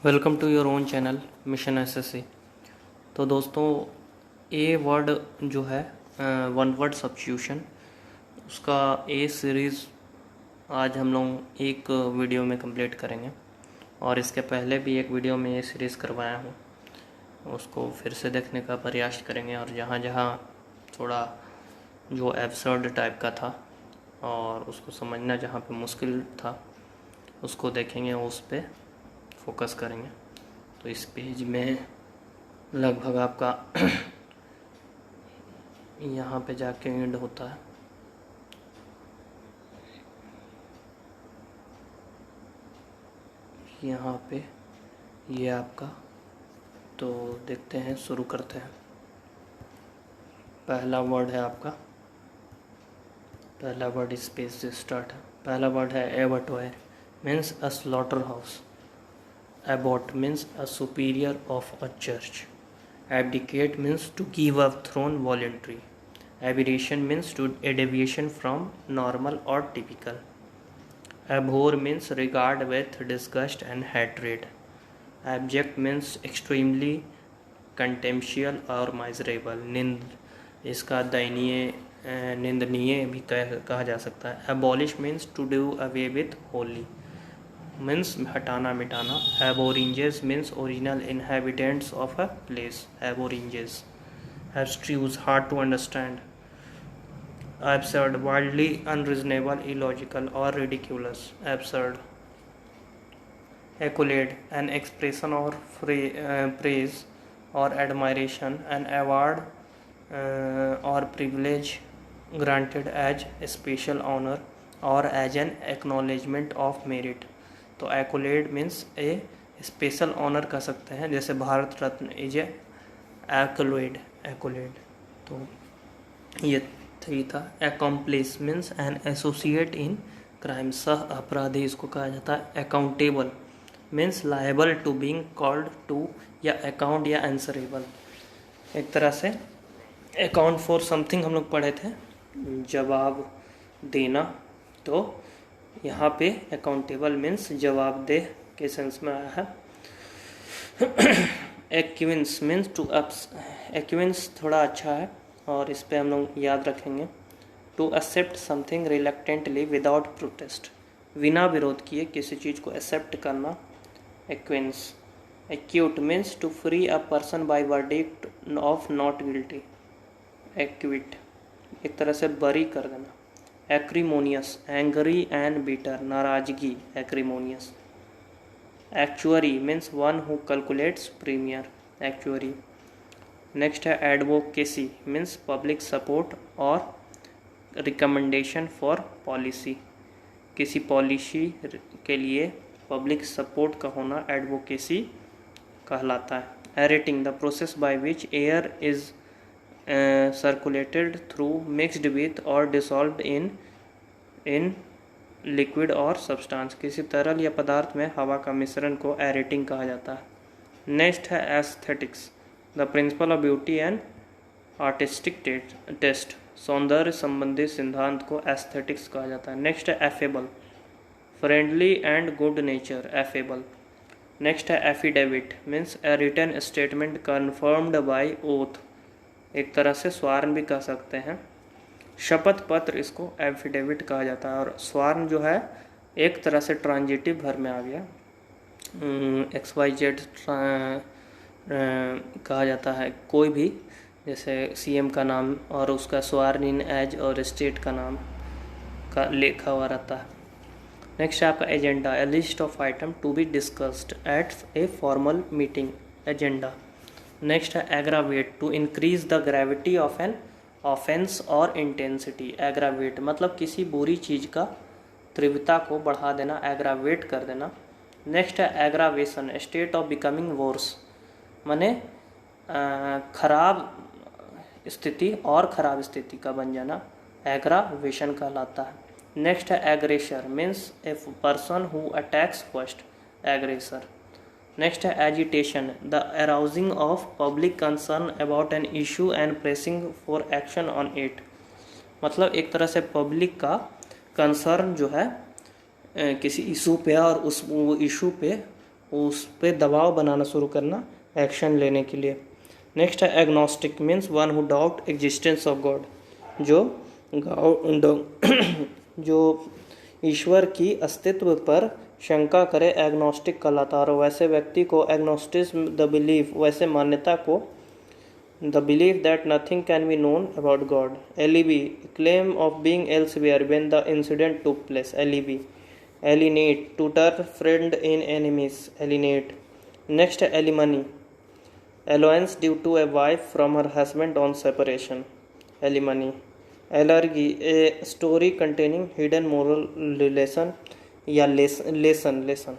Welcome to your own channel mission SSC. तो दोस्तों, a word जो है वन वर्ड सब्स्टिट्यूशन, उसका ए सीरीज़ आज हम लोग एक वीडियो में कंप्लीट करेंगे। और इसके पहले भी एक वीडियो में ये सीरीज़ करवाया हूँ, उसको फिर से देखने का प्रयास करेंगे। और जहाँ जहाँ थोड़ा जो एब्सर्ड टाइप का था और उसको समझना जहाँ पे मुश्किल था, उसको देखेंगे, उस पर फोकस करेंगे। तो इस पेज में लगभग आपका यहाँ पे जाके एंड होता है। यहाँ पे ये आपका, तो देखते हैं, शुरू करते हैं। पहला वर्ड है आपका, पहला वर्ड इस पेज से स्टार्ट है। पहला वर्ड है abattoir, means a slaughter house. Abbot means a superior of a church. Abdicate means to give up throne voluntary. Aberration means to a deviation from normal or typical. Abhor means regard with disgust and hatred. Abject means extremely contemptuous or miserable. निंद, इसका दयनीय, निंदनीय भी कहा जा सकता है। Abolish means to do away with wholly. Means हटाना, मिटाना। Aborigines means original inhabitants of a place. Aborigines. Abstruse, hard to understand. Absurd, wildly unreasonable, illogical और ridiculous. Absurd. Accolade, an expression और प्रेज और एडमायरेशन, एन अवार्ड और privilege granted as special honour और as an acknowledgement of merit. तो accolade means a special honour कह सकते हैं, जैसे भारत रत्न इज ए एक्युलेड। तो ये थी था। Accomplice means an associate in crime, सह अपराधी इसको कहा जाता है। Accountable means liable to being called to, या अकाउंट या आंसरेबल, एक तरह से अकाउंट फॉर समथिंग हम लोग पढ़े थे, जवाब देना। तो यहाँ पे अकाउंटेबल मीन्स जवाबदेह के सेंस में आया है। एक्विंस मीन्स टू अप्स, एक्विंस थोड़ा अच्छा है और इस पे हम लोग याद रखेंगे। To accept something reluctantly without protest, बिना विरोध किए किसी चीज़ को एक्सेप्ट करना, acquiesce. Acute means to free a person by verdict of not guilty, acquit, एक तरह से बरी कर देना। एक्रीमोनियस, एंग्री एंड बिटर, नाराजगी, acrimonious. Actuary means one who calculates premier, actuary. Next है एडवोकेसी मीन्स पब्लिक सपोर्ट और रिकमेंडेशन फॉर पॉलिसी, किसी पॉलिसी के लिए पब्लिक सपोर्ट का होना एडवोकेसी कहलाता है। Aerating, the process by which air is circulated through mixed with or dissolved in liquid और substance, किसी तरल या पदार्थ में हवा का मिश्रण को एरेटिंग कहा जाता है। नेक्स्ट है aesthetics, the principle of beauty and artistic taste, सौंदर्य संबंधी सिद्धांत को एस्थेटिक्स कहा जाता है। नेक्स्ट है affable, friendly and good nature, affable. Next है affidavit means a written statement confirmed by oath, एक तरह से स्वार्ण भी कह सकते हैं। शपथ पत्र, इसको एफिडेविट कहा जाता है। और स्वार्ण जो है एक तरह से ट्रांजिटिव भर में आ गया, XYZ कहा जाता है। कोई भी, जैसे CM का नाम और उसका स्वार्ण इन एज और स्टेट का नाम का लिखा हुआ रहता है। नेक्स्ट है आपका agenda, a list of item to be discussed at a formal meeting, agenda. Next है aggravate, to increase the gravity of an offence और इंटेंसिटी। एग्रावेट मतलब किसी बुरी चीज़ का तीव्रता को बढ़ा देना, एग्रावेट कर देना। नेक्स्ट है aggravation, state of becoming worse, माने खराब स्थिति और ख़राब स्थिति का बन जाना, एग्रावेशन कहलाता है। नेक्स्ट है aggressor means a person who attacks first, aggressor. Next है agitation, the arousing of public concern about an issue and pressing for action on it, मतलब एक तरह से पब्लिक का कंसर्न जो है किसी इशू पे और उस वो इशू पे उस पर दबाव बनाना शुरू करना एक्शन लेने के लिए। नेक्स्ट है agnostic means one who doubt existence of God, जो ईश्वर की अस्तित्व पर शंका करे एग्नोस्टिक कहलाता है। और वैसे व्यक्ति को एग्नोस्टिज्म द बिलीफ, वैसे मान्यता को the belief that nothing can be known about God. Alibi claim of being elsewhere when the incident took place. Alibi alienate to turn friend in enemies, alienate. Next alimony, allowance due to a wife from her husband on separation, alimony. Allergy, a story containing hidden moral relation या lesson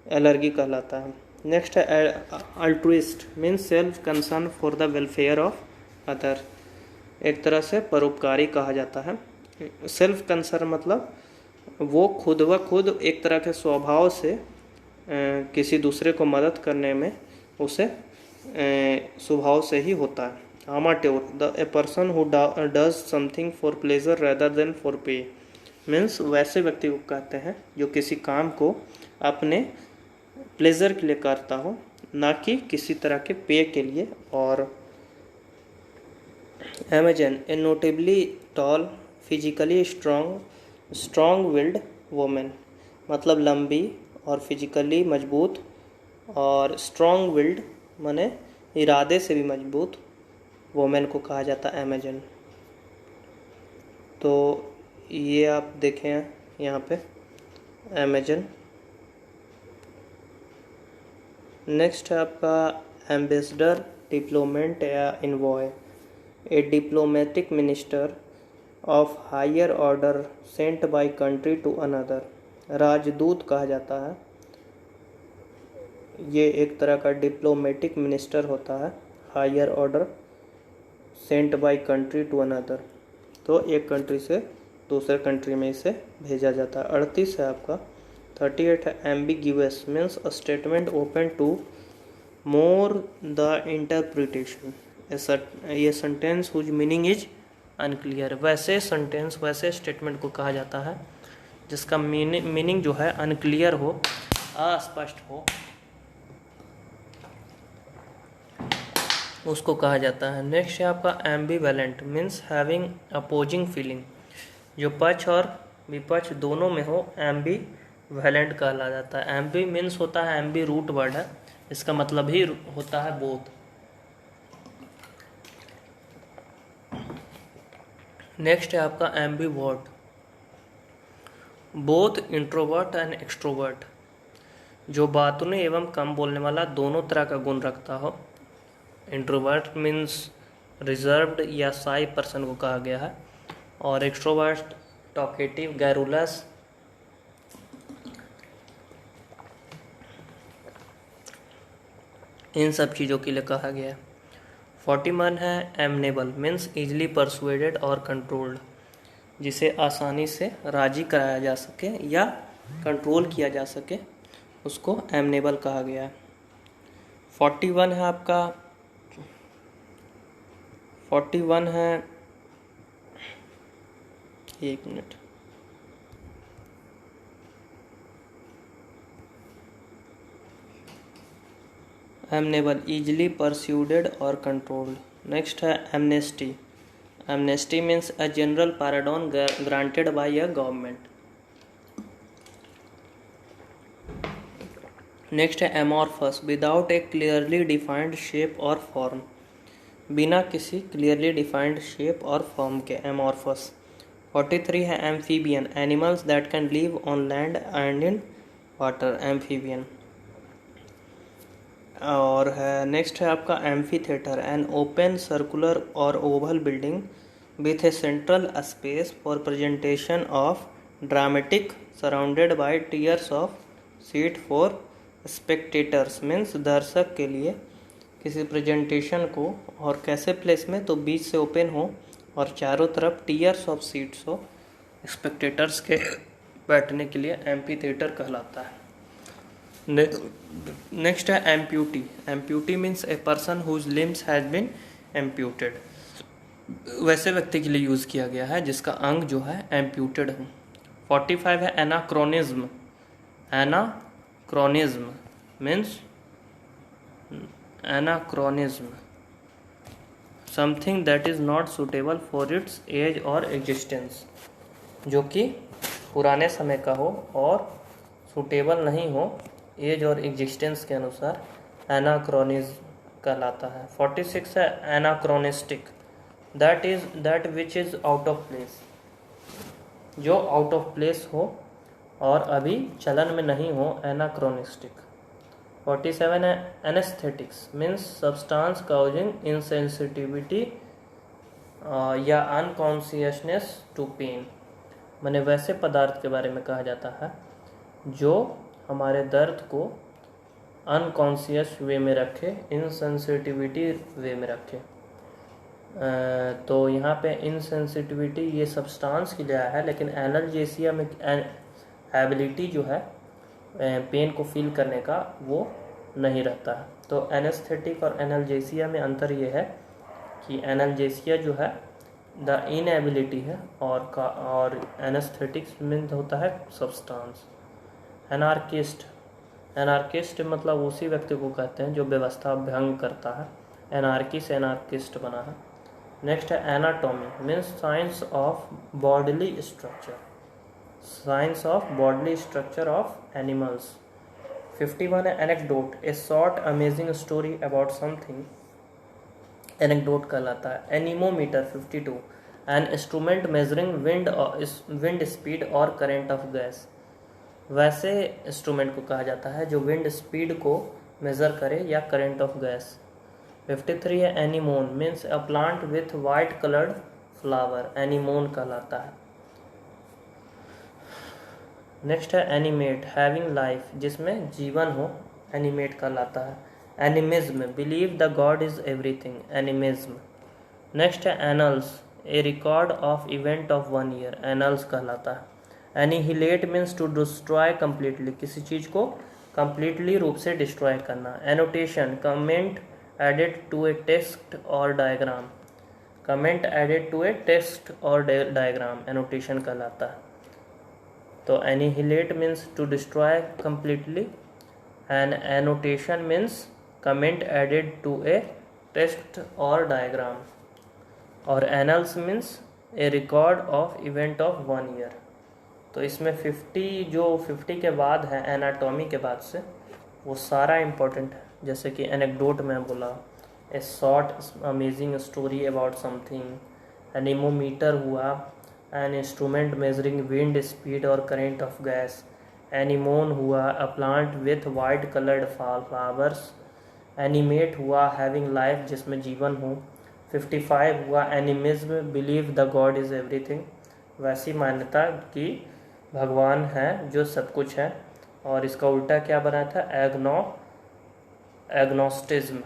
allergy कहलाता है। Next है altruist means self concern for the welfare of other, एक तरह से परोपकारी कहा जाता है। सेल्फ कंसर्न मतलब वो खुद व खुद एक तरह के स्वभाव से किसी दूसरे को मदद करने में उसे स्वभाव से ही होता है। Amateur a person who does something for pleasure rather than for pay, means वैसे व्यक्ति को कहते हैं जो किसी काम को अपने प्लेजर के लिए करता हो, ना कि किसी तरह के पे के लिए। और Amazon a notably tall physically strong wild women, मतलब लंबी और फिजिकली मजबूत, और स्ट्रॉन्ग विल्ड माने इरादे से भी मजबूत वोमेन को कहा जाता है अमेजन। तो ये आप देखें यहाँ पे अमेजन। नेक्स्ट है आपका एम्बेसडर, डिप्लोमेट या envoy, a diplomatic minister of higher order sent by country to another, राजदूत कहा जाता है। ये एक तरह का डिप्लोमेटिक मिनिस्टर होता है, higher order sent by country to another, तो एक कंट्री से दूसरे कंट्री में इसे भेजा जाता है। 38 है आपका। 38 है ambiguous means a statement open to more the interpretation, ये sentence whose meaning is unclear, वैसे सेंटेंस वैसे स्टेटमेंट को कहा जाता है जिसका मीनिंग जो है अनक्लियर हो, अस्पष्ट हो, उसको कहा जाता है। नेक्स्ट है आपका एम्बिवेलेंट मीन्स हैविंग अपोजिंग फीलिंग, जो पक्ष और विपक्ष दोनों में हो एम्बिवेलेंट कहला जाता है। एम्बी मीन्स होता है, एम्बी रूट वर्ड है, इसका मतलब ही होता है बोथ। नेक्स्ट है आपका ambivert, both introvert and extrovert, जो बातूनी एवं कम बोलने वाला दोनों तरह का गुण रखता हो। इंट्रोवर्ट मीन्स रिजर्व्ड या शाई पर्सन को कहा गया है, और एक्सट्रोवर्ट टॉकेटिव, गैरुलस। इन सब चीज़ों के लिए कहा गया है। 41 है एमनेबल मीन्स इजली परसुएडेड और कंट्रोल्ड, जिसे आसानी से राजी कराया जा सके या कंट्रोल किया जा सके, उसको एमनेबल कहा गया है। 41 है आपका, 41 है, एक मिनट, एमनेबल इजली परस्यूडेड और कंट्रोल्ड। नेक्स्ट है amnesty, amnesty means a general pardon granted by a government. Next है amorphous, without a clearly defined shape और फॉर्म, बिना किसी क्लियरली डिफाइंड शेप और फॉर्म के, एमॉर्फस। 43 है amphibian, animals that can live on land and in water, amphibian. और है next है आपका amphitheatre, an open circular और oval building with a central space for presentation of dramatic surrounded by tears of seat for spectators, means दर्शक के लिए किसी presentation को, और कैसे प्लेस में, तो बीच से ओपन हो और चारों तरफ टीयर्स ऑफ सीट्स हो, स्पेक्टेटर्स के बैठने के लिए एम्फी थिएटर कहलाता है। नेक्स्ट है amputee, amputee means a person whose limbs has been amputated, वैसे व्यक्ति के लिए यूज़ किया गया है जिसका अंग जो है एम्प्यूटेड हो। 45 है anachronism, anachronism means anachronism, something that is not suitable for its age और एग्जिस्टेंस, जो कि पुराने समय का हो और सुटेबल नहीं हो एज और एग्जिस्टेंस के अनुसार, एनाक्रोनिज्म कहलाता है। 46 है anachronistic, that which is out of place, जो आउट ऑफ प्लेस हो और अभी चलन में नहीं हो, एनाक्रोनिस्टिक। 47 है anaesthetics, means substance causing insensitivity या अनकॉन्शियसनेस टू पेन, माने वैसे पदार्थ के बारे में कहा जाता है जो हमारे दर्द को अनकॉन्शियस वे में रखे, इनसेंसिटिविटी वे में रखे। तो यहाँ पे इनसेंसिटिविटी ये सब्सटेंस की लिया है, लेकिन एनाल्जेसिया में एबिलिटी जो है पेन को फील करने का वो नहीं रहता है। तो एनेस्थेटिक और एनाल्जेसिया में अंतर ये है कि एनाल्जेसिया जो है द इनएबिलिटी है और एनेस्थेटिक्स में होता है सब्सटेंस। एनार्किस्ट मतलब उसी व्यक्ति को कहते हैं जो व्यवस्था भंग करता है, एनार्की से एनार्किस्ट बना है। नेक्स्ट है anatomy, means science of bodily structure, science of bodily structure of animals. 51 है anecdote, A short amazing story about something, anecdote कहलाता है। Anemometer 52, N instrument measuring wind speed और करंट ऑफ गैस, वैसे instrument को कहा जाता है जो विंड स्पीड को मेज़र करे या करंट ऑफ गैस। 53 है anemone, means a plant with white coloured flower, anemone कहलाता है। नेक्स्ट है एनिमेट, हैविंग लाइफ, जिसमें जीवन हो, एनिमेट कहलाता है। Animism, believe the god is everything, animism. Next है annals, a record of event of 1 year, annals कहलाता है। Annihilate means to destroy completely, किसी चीज़ को कम्प्लीटली रूप से डिस्ट्रॉय करना। Annotation, comment added to a text और diagram, comment added to a text और डायग्राम एनोटेशन कहलाता है। तो annihilate means to destroy completely and annotation means comment added to a text और डायग्राम, और annuls means A record of event of 1 year. तो इसमें 50 के बाद है एनाटॉमी के बाद से, वो सारा इम्पोर्टेंट है। जैसे कि एनेक्डोट में बोला, a short amazing story about something, anemometer हुआ, an instrument measuring wind speed और करंट ऑफ गैस, एनीमोन हुआ, a plant with white coloured flowers, animate हुआ, हैविंग लाइफ, जिसमें जीवन हो। 55 हुआ animism, believe the god is everything, वैसी मान्यता कि भगवान है जो सब कुछ है, और इसका उल्टा क्या बना था, एग्नोस्टिज्म,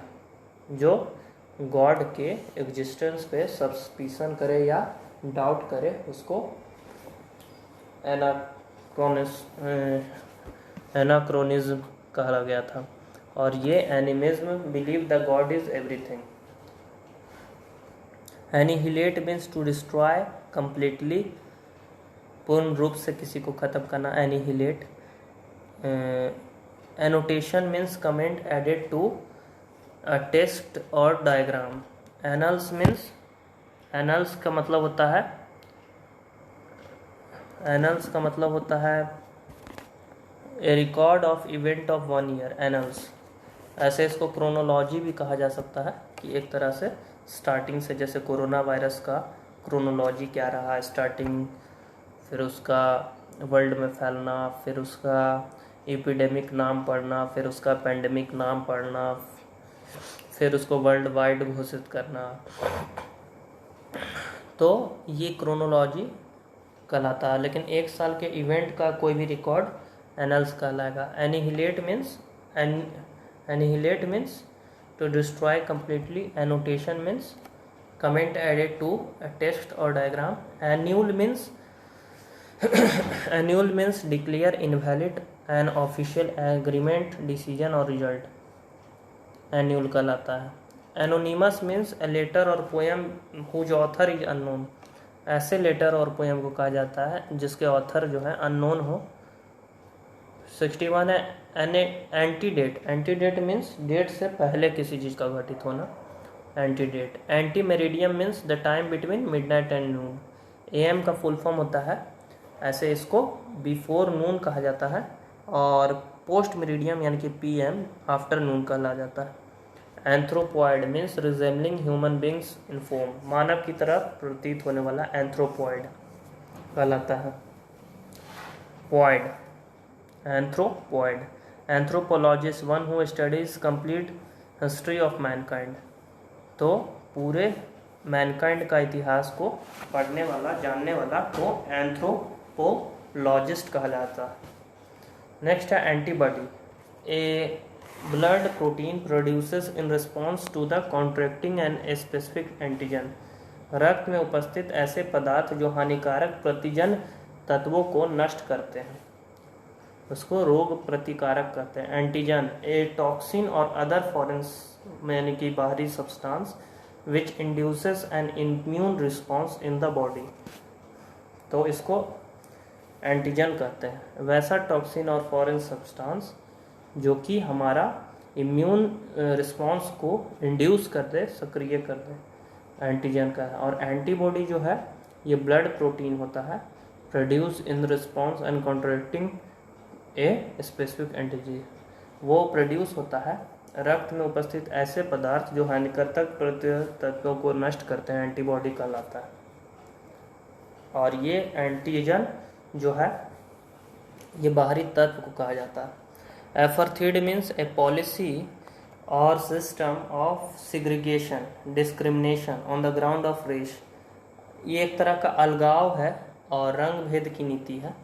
जो गॉड के एग्जिस्टेंस पे सस्पिशन करे या डाउट करे, उसको एनाक्रोनिज्म कहा गया था। और ये animism, believe the god is everything. Annihilate means to destroy completely, पूर्ण रूप से किसी को ख़त्म करना, annihilate. Annotation means comment added to a text और डायग्राम। एनल्स मीन्स, एनल्स का मतलब होता है, एनल्स का मतलब होता है a record of event of 1 year, annals. ऐसे इसको क्रोनोलॉजी भी कहा जा सकता है कि एक तरह से स्टार्टिंग से, जैसे कोरोना वायरस का क्रोनोलॉजी क्या रहा, स्टार्टिंग, फिर उसका वर्ल्ड में फैलना, फिर उसका एपिडेमिक नाम पढ़ना, फिर उसका पेंडेमिक नाम पढ़ना, फिर उसको वर्ल्ड वाइड घोषित करना। तो ये क्रोनोलॉजी कहलाता है। लेकिन एक साल के इवेंट का कोई भी रिकॉर्ड एनल्स कहलाएगा। Annihilate means to destroy completely. Annotation means comment added to a text और diagram. Annul means declare invalid an official agreement, decision और रिजल्ट, एन्यूल कहलाता है। एनोनिमस मीन्स ए लेटर और poem whose author is unknown, ऐसे letter और poem को कहा जाता है जिसके ऑथर जो है अननोन हो। 61 है एंटीडेट, एंटीडेट मीन्स डेट से पहले किसी चीज़ का घटित होना, antedate. Anti meridiem means the time between midnight and Noon, AM का फुल फॉर्म होता है, ऐसे इसको बिफोर नून कहा जाता है, और पोस्ट मेरिडियम यानी कि PM आफ्टर नून कहला जाता है। Anthropoid means resembling human beings in form, मानव की तरह प्रतीत होने वाला एंथ्रोपॉइड कहलाता है। पॉइड, anthropoid. Anthropologist one who studies complete history of mankind, तो पूरे मैनकाइंड का इतिहास को पढ़ने वाला, जानने वाला को एंथ्रोपोलॉजिस्ट कहा जाता है। नेक्स्ट है antibody, A blood protein produces in response to the contracting and a specific antigen, रक्त में उपस्थित ऐसे पदार्थ जो हानिकारक प्रतिजन तत्वों को नष्ट करते हैं, उसको रोग प्रतिकारक कहते हैं। एंटीजन, ए टॉक्सिन और अदर फॉरेन यानी कि बाहरी substance which induces N immune response in the body, तो इसको एंटीजन कहते हैं। वैसा टॉक्सिन और फॉरेन सब्सटेंस जो कि हमारा इम्यून रिस्पॉन्स को इंड्यूस कर दे, सक्रिय कर दे, एंटीजन का है। और एंटीबॉडी जो है ये ब्लड प्रोटीन होता है, produce in response and contracting a specific antigen, वो प्रोड्यूस होता है रक्त में उपस्थित ऐसे पदार्थ जो हानिकारक तत्वों को नष्ट करते हैं, एंटीबॉडी कहलाता है। और ये एंटीजन जो है ये बाहरी तत्व को कहा जाता है। एपर्थीड मीन्स ए पॉलिसी और system of segregation discrimination on the ground of race, ये एक तरह का अलगाव है और रंग भेद की नीति है।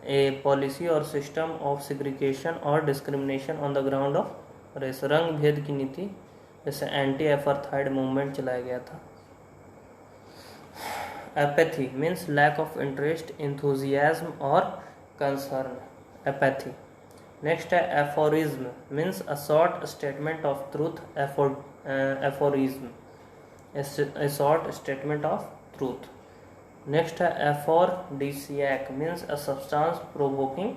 ए पॉलिसी और सिस्टम ऑफ सिग्रीगेशन और discrimination on the ground of race, रंग भेद की नीति, जैसे एंटी एपर्थाइड मूवमेंट चलाया गया था। Apathy means lack of interest, enthusiasm और कंसर्न, एपैथी। नेक्स्ट है aphorism means a short statement of truth, aphorism, a short statement of truth. Next है aphrodisiac means a substance provoking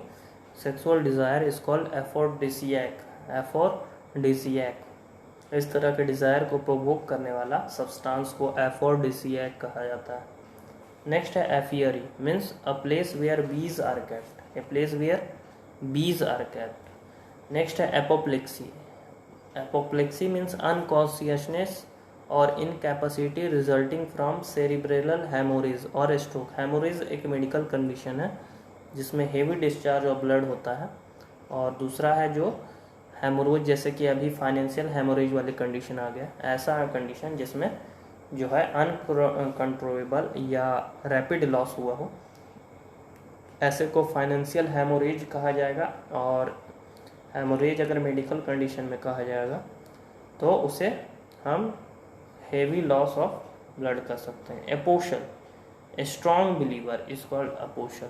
sexual desire is called aphrodisiac, aphrodisiac, इस तरह के desire को provoke करने वाला substance को एफोर्डिसियक कहा जाता है। नेक्स्ट है apiary means a place where bees are kept, a place where bees are kept. Next है एपोप्लेक्सी, एपोप्लेक्सी मीन्स अनकॉन्शियसनेस और incapacity resulting from cerebral haemorrhage और स्ट्रोक। हेमोरेज एक मेडिकल कंडीशन है जिसमें हेवी डिस्चार्ज ऑफ ब्लड होता है, और दूसरा है जो हेमोरेज, जैसे कि अभी फाइनेंशियल हेमोरेज वाली कंडीशन आ गया, ऐसा कंडीशन जिसमें जो है अनकंट्रोलेबल या रैपिड लॉस हुआ हो, ऐसे को फाइनेंशियल हेमोरेज कहा जाएगा। और हेमोरेज अगर मेडिकल कंडीशन में कहा जाएगा तो उसे हम हेवी लॉस ऑफ ब्लड कर सकते हैं। Apostle, a strong believer is called apostle.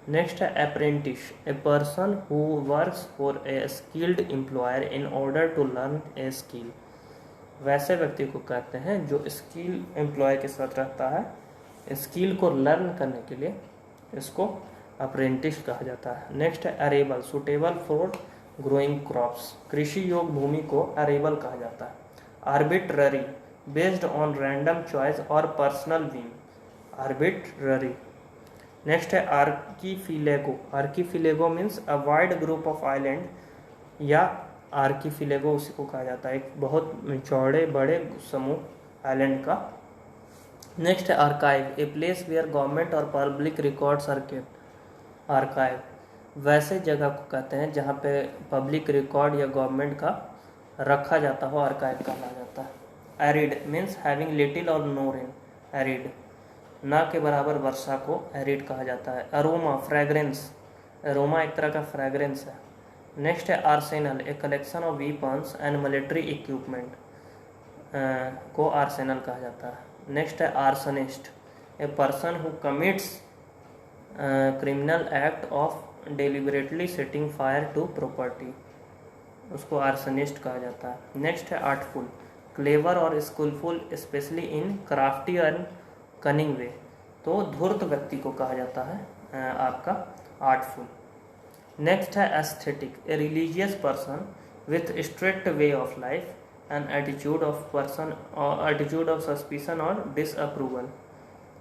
Next है apprentice, a person who works for a skilled employer in order to learn a skill, वैसे व्यक्ति को कहते हैं जो स्किल एम्प्लॉय के साथ रहता है स्किल को लर्न करने के लिए, इसको अप्रेंटिस कहा जाता है। नेक्स्ट है arable, suitable for growing crops, कृषि योग्य भूमि को अरेबल कहा जाता है। Arbitrary, based on random choice और पर्सनल व्हीम, आर्बिट्ररी। नेक्स्ट है archipelago, archipelago means a wide group of island, या आर्कीफिलेगो उसी को कहा जाता है, एक बहुत चौड़े बड़े समूह आइलैंड का। नेक्स्ट है archive, a place where government और public records are kept, archive वैसे जगह को कहते हैं जहाँ पे पब्लिक रिकॉर्ड या गवर्नमेंट का रखा जाता हो, आर्काइव कहा जाता है। एरिड मीन्स हैविंग लिटिल और नो रेन, एरिड, ना के बराबर वर्षा को एरिड कहा जाता है। अरोमा, फ्रेग्रेंस, अरोमा एक तरह का फ्रेग्रेंस है। नेक्स्ट है arsenal, a collection of weapons and military equipment को आर्सेनल कहा जाता है। नेक्स्ट है arsonist, a person who commits criminal act of deliberately setting fire to property, उसको आर्सनिस्ट कहा जाता है। नेक्स्ट है आर्टफुल, क्लेवर और skilful especially in crafty and cunning way, तो धूर्त व्यक्ति को कहा जाता है आपका आर्टफुल। नेक्स्ट है aesthetic, a religious person with strict way of life, an attitude of suspicion और डिसअप्रूवल।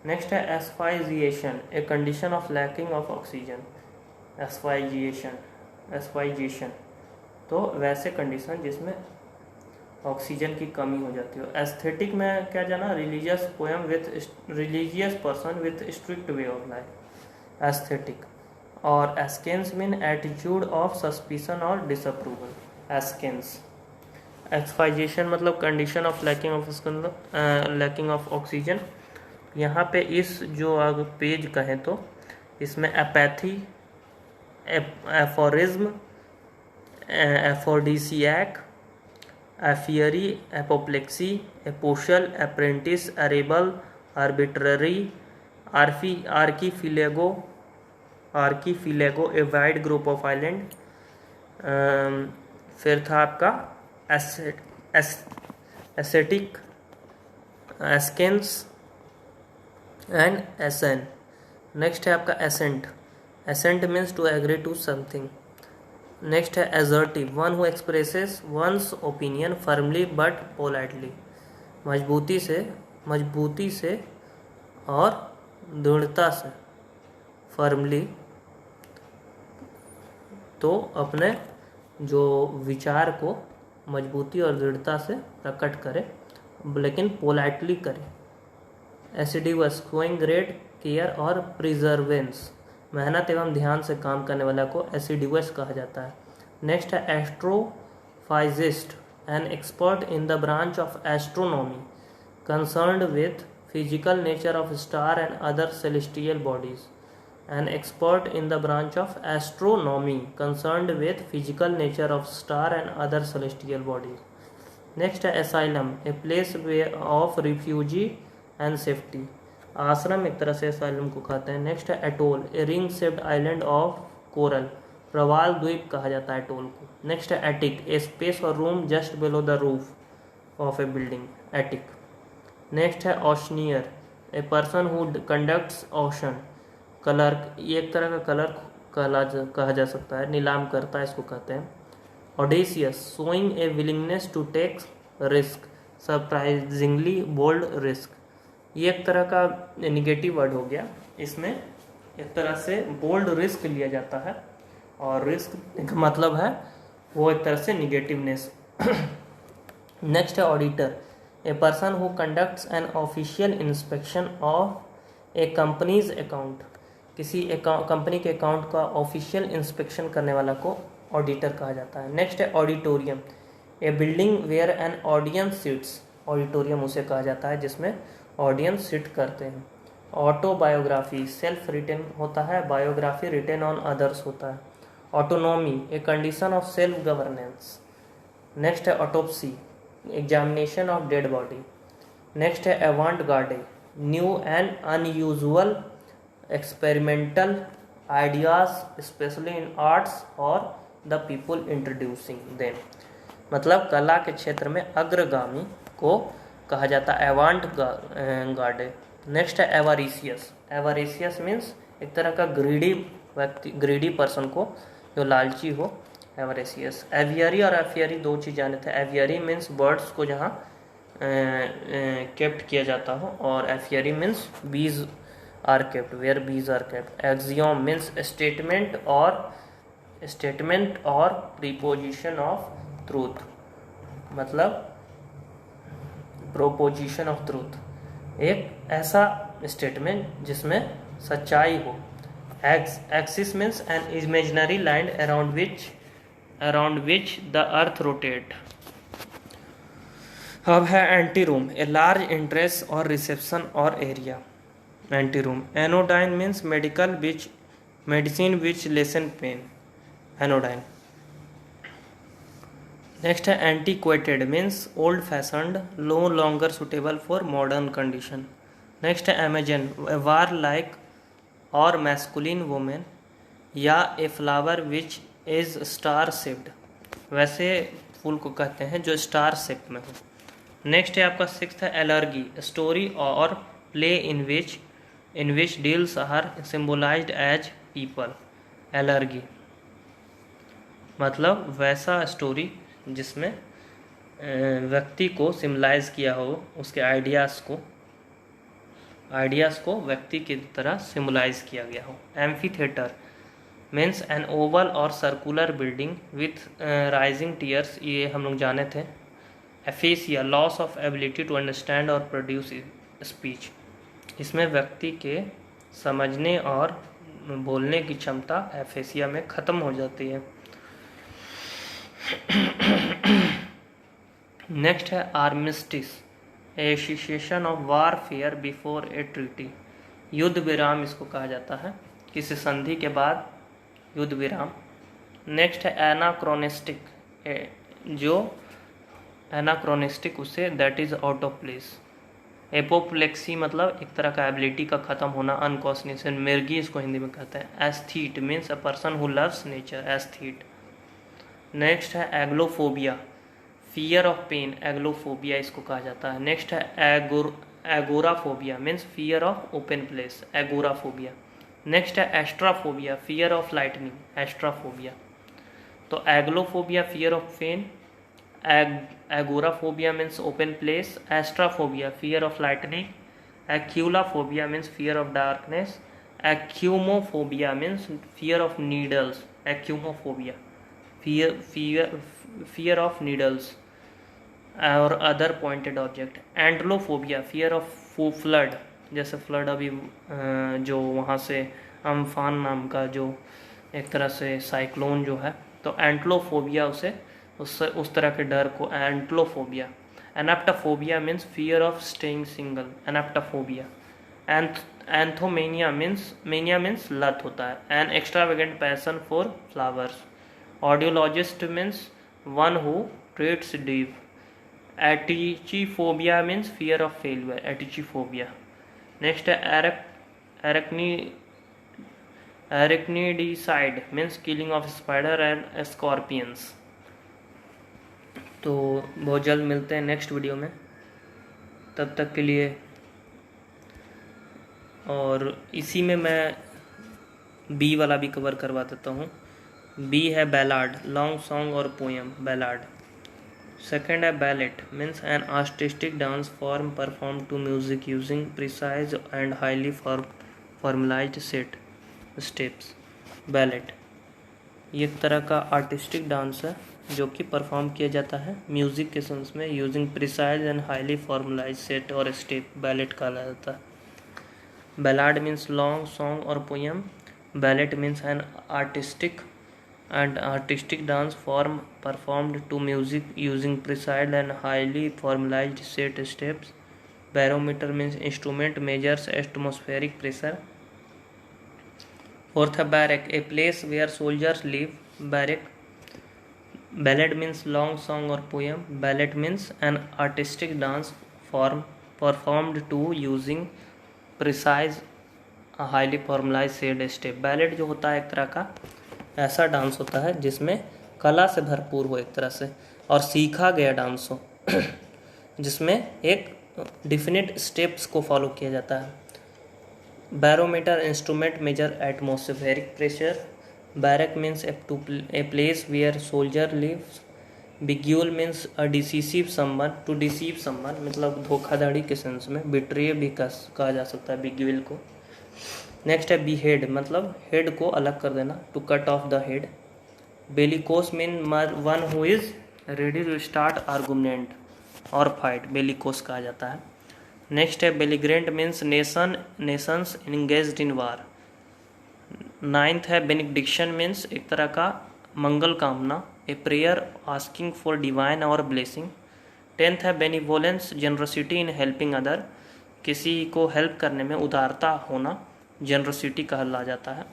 नेक्स्ट है asphyxiation, a condition of lacking of oxygen. Asphyxiation तो वैसे कंडीशन जिसमें ऑक्सीजन की कमी हो जाती हो। एस्थेटिक में क्या जाना, religious poem with religious person with strict way of life, aesthetic. और askance mean attitude of suspicion और डिसअप्रूवल, एस्केंस। एक्सफाइजेशन मतलब condition of lacking of oxygen. यहाँ पे इस जो अगर पेज कहें तो इसमें apathy, aphorism, aphrodisiac, aviary, apoplexy, apostle, apprentice, arable, arbitrary, archipelago a wide group of island. फिर था आपका ascetic, askance and assent. Next है आपका assent, assent means to agree to something. Next है assertive, one who expresses one's opinion firmly but politely, मजबूती से और दृढ़ता से, फर्मली तो अपने जो विचार को मजबूती और दृढ़ता से प्रकट करे लेकिन पोलाइटली करे। एसिडिवस, शोइंग ग्रेट केयर और प्रिजर्वेंस, मेहनत एवं ध्यान से काम करने वाला को एसिडिवस कहा जाता है। नेक्स्ट है astrophysicist, an expert in the branch of astronomy concerned with physical nature of star and other celestial bodies. An expert in the branch of astronomy concerned with physical nature of star and other celestial bodies. Next है asylum, a place of refuge and safety, आश्रम एक तरह से asylum को कहते हैं। Next है atoll, a ring shaped island of coral, प्रवाल द्वीप कहा जाता है atoll को। नेक्स्ट है attic, a space or room just below the roof of a building, attic। Next है auctioneer, a person who conducts auction, clerk, ये एक तरह का क्लर्क कहा जा सकता है, नीलाम करता है इसको कहते हैं। Audacious, showing a willingness to take risk, surprisingly bold risk, ये एक तरह का निगेटिव वर्ड हो गया। इसमें एक तरह से बोल्ड रिस्क लिया जाता है और रिस्क का मतलब है वो एक तरह से निगेटिवनेस। नेक्स्ट है auditor, a person who conducts an official inspection of a company's account, किसी कंपनी के अकाउंट का ऑफिशियल इंस्पेक्शन करने वाला को ऑडिटर कहा जाता है। नेक्स्ट है auditorium, a building where an audience sits, auditorium उसे कहा जाता है जिसमें ऑडियंस सिट करते हैं। ऑटोबायोग्राफी, सेल्फ रिटेन होता है, बायोग्राफी रिटेन ऑन अदर्स होता है। Autonomy, a condition of self governance. Next है autopsy, examination of dead body. Next है avant garde, new and unusual experimental ideas especially in arts or the people introducing them, मतलब कला के क्षेत्र में अग्रगामी को कहा जाता है एवांट गार्डे। नेक्स्ट है एवारिशियस, एवारिशियस मीन्स एक तरह का ग्रीडी व्यक्ति, ग्रीडी पर्सन को जो लालची हो, एवारिशियस। एवियरी और एफियरी दो चीज़ जाने थे, एवियरी मीन्स बर्ड्स को जहाँ केप्ट किया जाता हो और एफियरी मीन्स बीज are kept where bees are kept। axiom means statement or preposition of truth, मतलब proposition of truth, एक ऐसा स्टेटमेंट जिसमें सच्चाई हो। axis means an imaginary line around which the earth rotate। अब है anteroom, a large entrance और reception और area, anteroom. Anodyne means medicine which lessen pain, anodyne. Next है antiquated means old fashioned, no longer suitable for modern condition. Next है Amazon, war like और masculine women या a flower which is star shaped, वैसे फूल को कहते हैं जो स्टार शेप में हो। नेक्स्ट है आपका सिक्स्थ है एलर्जी, स्टोरी और play in which deals are symbolised as people, allergy. मतलब वैसा स्टोरी जिसमें व्यक्ति को सिम्बलाइज किया हो, उसके आइडियाज़ को व्यक्ति की तरह सिम्बलाइज किया गया हो। Amphitheatre means an oval और circular building with rising tiers, ये हम लोग जाने थे। Aphasia loss of ability to understand और प्रोड्यूस स्पीच, इसमें व्यक्ति के समझने और बोलने की क्षमता एफेसिया में ख़त्म हो जाती है। नेक्स्ट है armistice, association of warfare before A treaty, युद्ध विराम इसको कहा जाता है, किसी संधि के बाद युद्ध विराम। नेक्स्ट है एनाक्रोनिस्टिक, जो एनाक्रोनिस्टिक उसे that is out of place. Apoplexy मतलब एक तरह का एबिलिटी का खत्म होना, अनकॉन्शियस, मिर्गी इसको हिंदी में कहते हैं। Aesthete means a person who loves nature, aesthete. Next है एग्लोफोबिया, फियर ऑफ पेन, एग्लोफोबिया इसको कहा जाता है। नेक्स्ट है agoraphobia means fear of open place, agoraphobia. Next है एस्ट्राफोबिया, फियर ऑफ लाइटनिंग, एस्ट्राफोबिया। तो एग्लोफोबिया fear of pen, agoraphobia means open place, एस्ट्राफोबिया fear of lightning, एक्यूलाफोबिया means fear of darkness, एक्यूमोफोबिया means fear of needles, एक्यूमोफोबिया fear of needles और other pointed object. एंडलोफोबिया fear of flood, जैसे flood अभी जो वहाँ से Amphan नाम का जो एक तरह से साइक्लोन जो है, तो एंटलोफोबिया उससे उस तरह के डर को antlophobia. Anuptaphobia means fear of staying single, anuptaphobia. Anthomania means लत होता है, an extravagant passion for flowers. Audiologist means one who trades deep. Atychiphobia means fear of failure, atychiphobia. Next है arachnidicide means killing of spider and scorpions. तो बहुत जल्द मिलते हैं next video में, तब तक के लिए। और इसी में मैं बी वाला भी कवर करवा देता हूँ। बी है बैलाड, लॉन्ग सॉन्ग और पोएम, बैलाड। सेकंड है ballet means an artistic dance form perform to music using precise and highly formalised set steps. Ballet ये एक तरह का आर्टिस्टिक डांस है जो कि परफॉर्म किया जाता है म्यूजिक के सेंस में using precise and highly formalised set और स्टेप, बैलेट कहा जाता है। बैलाड मीन्स लॉन्ग सॉन्ग और poem, ballet means an artistic dance form performed to music using precise and highly formalized set steps. Barometer means instrument measures atmospheric pressure. Fourth है barrack, a place where soldiers live, barrack. Ballad means long song or poem. Ballad means an artistic dance form performed to using precise highly formalized set step. Ballad जो होता है एक तरह का ऐसा dance होता है जिसमें कला से भरपूर हो एक तरह से, और सीखा गया डांस हो जिसमें एक डिफिनिट स्टेप्स को फॉलो किया जाता है। Barometer instrument measure atmospheric pressure. Barrack means a place where soldier lives. Beguile means a decisive someone, to deceive someone मतलब धोखाधड़ी के सेंस में, बिट्रे भी कहा जा सकता है बिग्यूल को। नेक्स्ट है बीहेड मतलब हेड को अलग कर देना, to cut off the head. Bellicose mean one who is ready to start argument or fight, bellicose कहा जाता है। नेक्स्ट है belligerent means nations engaged in war. Ninth है बेनिडिक्शन मीन्स एक तरह का मंगल कामना, a prayer asking for divine or blessing. Tenth है benevolence, generosity in helping other, किसी को हेल्प करने में उदारता होना जनरसिटी कहला जाता है।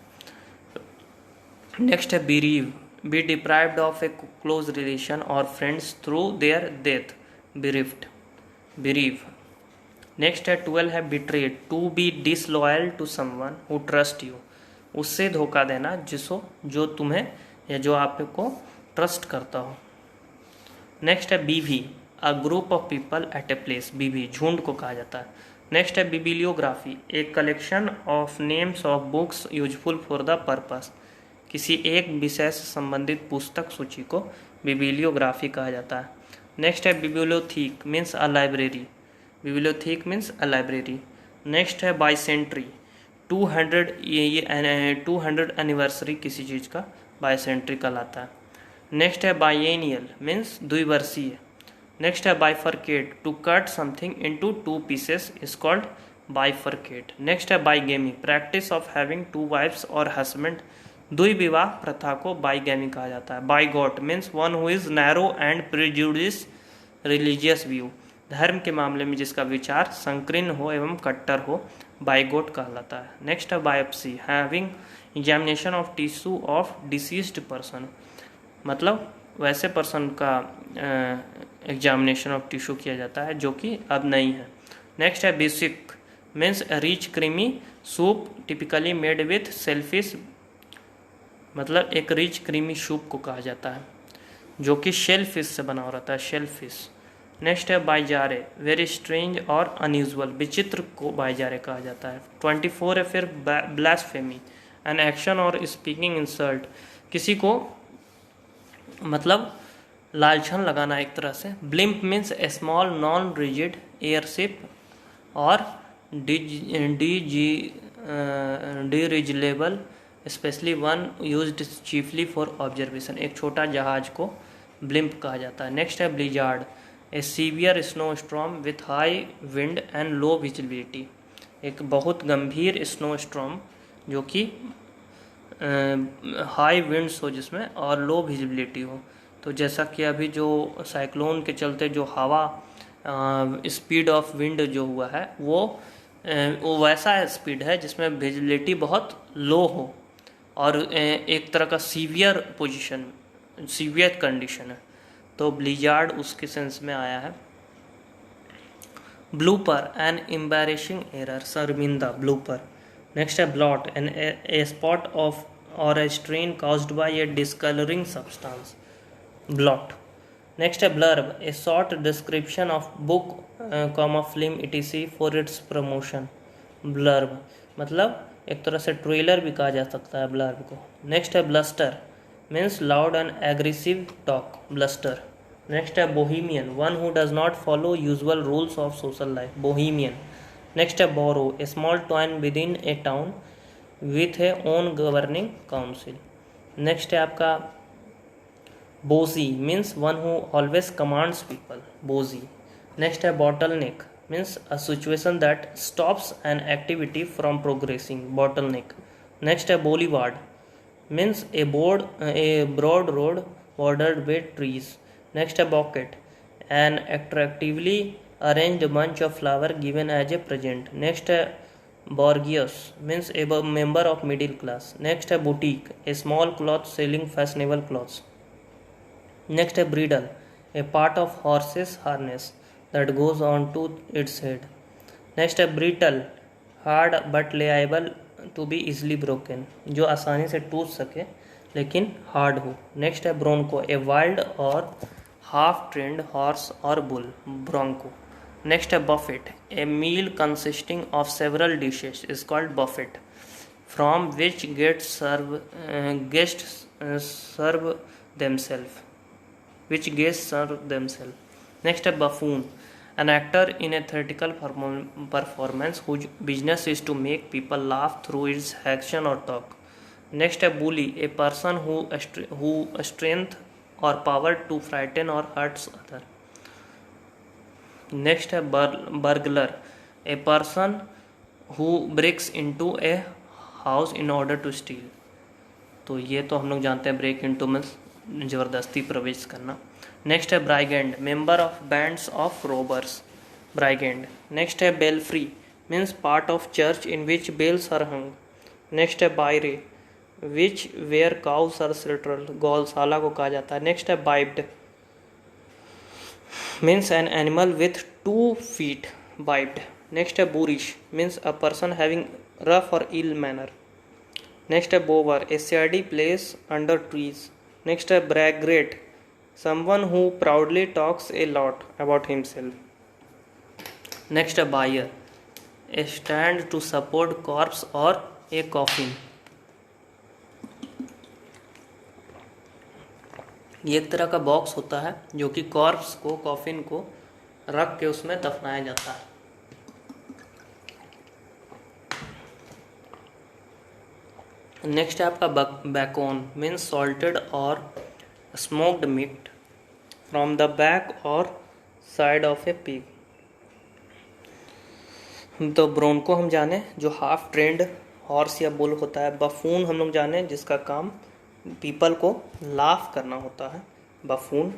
नेक्स्ट है bereave, be deprived of a close relation or friends through their death, bereaved, bereave. Next है 12 है betrayed, to be disloyal to someone who trust you, उससे धोखा देना जो तुम्हें या जो आपको ट्रस्ट करता हो। नेक्स्ट है बीवी, a group of people at a place, बीवी झुंड को कहा जाता है। नेक्स्ट है बिबिलियोग्राफी, एक collection of names of books useful for the purpose, किसी एक विषय से संबंधित पुस्तक सूची को बिबिलियोग्राफी कहा जाता है। नेक्स्ट है bibliotheque means a library. Bibliotheque means a library. Next है बाइसेंट्री 200 एनिवर्सरी किसी चीज़ का बाइसेंट्री कहलाता है। नेक्स्ट है बाइएनियल मीन्स द्विवर्षीय। नेक्स्ट है bifurcate to cut something into 2 pieces is called bifurcate. Next है bigamy practice of having 2 wives or husband. द्विविवाह प्रथा को बाइगेमी कहा जाता है। Bigot means one who is narrow and prejudice religious view. धर्म के मामले में जिसका विचार संकीर्ण हो एवं कट्टर हो बाइगॉट कहलाता है। नेक्स्ट है biopsy having examination of tissue of deceased person, मतलब वैसे पर्सन का एग्जामिनेशन ऑफ टिश्यू किया जाता है जो कि अब नहीं है। नेक्स्ट है basic means rich creamy soup typically made with shellfish, मतलब एक रिच क्रीमी सूप को कहा जाता है जो कि शेलफिश से बना रहता है, शेलफिश। नेक्स्ट है bizarre very strange or unusual, विचित्र को बाइजारे कहा जाता है। 24 है फिर blasphemy an action or speaking insult, किसी को मतलब लालछन लगाना एक तरह से। Blimp means a small non rigid airship or dirigible especially one used chiefly for observation, एक छोटा जहाज को ब्लिम्प कहा जाता है। नेक्स्ट है blizzard A severe snow storm with high wind and low visibility, एक बहुत गंभीर स्नो स्टॉर्म जो कि हाई विंड्स हो जिसमें और लो विजिबिलिटी हो। तो जैसा कि अभी जो साइक्लोन के चलते जो हवा स्पीड ऑफ विंड जो हुआ है वो वैसा स्पीड है जिसमें विजिबिलिटी बहुत लो हो और एक तरह का सीवियर पोजीशन, सीवियर कंडीशन है, तो ब्लिजार्ड उसके सेंस में आया है। ब्लूपर एन एम्बैरेसिंग एरर, शर्मिंदा, ब्लूपर। नेक्स्ट है blot an a spot of or a stain caused by a discolouring substance, blot. Next है blurb a short description of book film etc for its promotion, blurb मतलब एक तरह से trailer भी कहा जा सकता है ब्लर्ब को। नेक्स्ट है bluster means loud and aggressive talk, bluster. Next है bohemian one who does not follow usual rules of social life, bohemian. Next है borough a small town within a town with a own governing council. Next है आपका bossy means one who always commands people, bossy. Next है bottleneck means a situation that stops an activity from progressing, bottleneck. Next है boulevard means a broad road bordered with trees. Next है bucket an attractively arranged bunch of flower given as a present. Next है bourgeois means a member of middle class. Next है boutique a small cloth selling fashionable clothes. Next है bridle a part of horse's harness that goes on to its head. Next है brittle hard but liable to be easily broken, जो आसानी से टूट सके लेकिन hard हो। नेक्स्ट है ब्रोंको ए वाइल्ड और हाफ ट्रेंड हॉर्स और बुल, ब्रोंको। नेक्स्ट है buffet a meal consisting of several dishes is called buffet from which guest serve themselves, which guests serve themselves. Next है buffoon an actor in a theatrical performance whose business is to make people laugh through its action or talk. Next है bully a person who strength or power to frighten or hurts other. Next है burglar a person who breaks into a house in order to steal. तो ये तो हम लोग जानते हैं break into means ज़बरदस्ती प्रवेश करना। नेक्स्ट है brigand member of bands of robbers, brigand. Next है belfry means part of church in which bells are hung. Next है byre which where cows are sheltered, गौशाला को कहा जाता है। नेक्स्ट है biped means an animal with 2 feet, biped. Next है boorish means a person having rough or ill manner. Next है bower a shady place under trees. Next है braggart someone who proudly talks a lot about himself. Next है bier a stand to support corpse or a coffin. ये एक तरह का box होता है जो कि कॉर्प्स को, कॉफिन को रख के उसमें दफनाया जाता है। नेक्स्ट है आपका बैकोन, मीन्स सॉल्टेड और smoked meat from the back और साइड ऑफ ए पिग। तो ब्रोंको हम जाने जो हाफ ट्रेंड हॉर्स या बुल होता है। बफून हम लोग जाने जिसका काम पीपल को लाफ करना होता है, बफून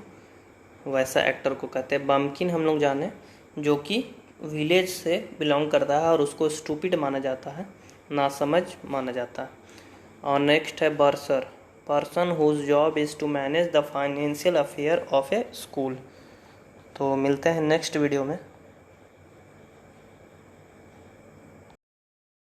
वैसा एक्टर को कहते हैं। बम्किन हम लोग जाने जो कि विलेज से बिलोंग करता है और उसको स्टूपिड माना जाता है, नासमझ माना जाता है। और नेक्स्ट है bursar, person whose job is to manage the financial affair of a school. तो मिलते हैं नेक्स्ट वीडियो में।